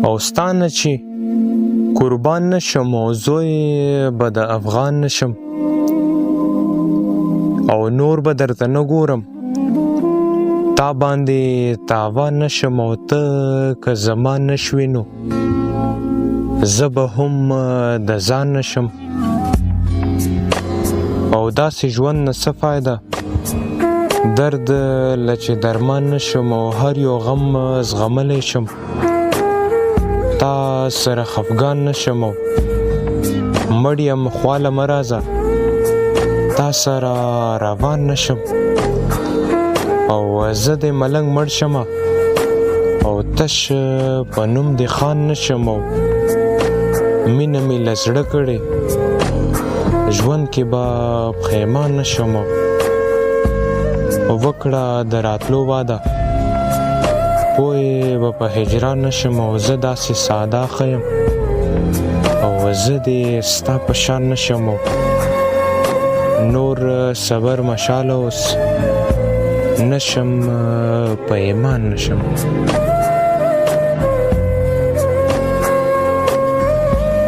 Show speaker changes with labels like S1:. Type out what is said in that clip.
S1: او ستانه چې قربان نشم او زوی به د افغان نشم او نور به درته نه ګورم تا باندې تاوان نشم او ته که زما نشوې نو زه به هم د ځان نشم او داسې ژوند نه څه فایده درد له چې درمان نشم او هر یو غم زغملی شم تا سره خفګان نشم او مړ یم خواله مه راځه تا سره روان نشم او زه د ملنګ مړ شمه او تش په نوم د خان نشم او مینه مې له زړه کړې ژوند کې به پښیمان نشم او وکړه د راتلو واده پوی به په هجران نشم او زه داسې ساده ښه یم او زه دې ستا په شان نشم او نور صبر مشاله اوس نشم په ایمان نشم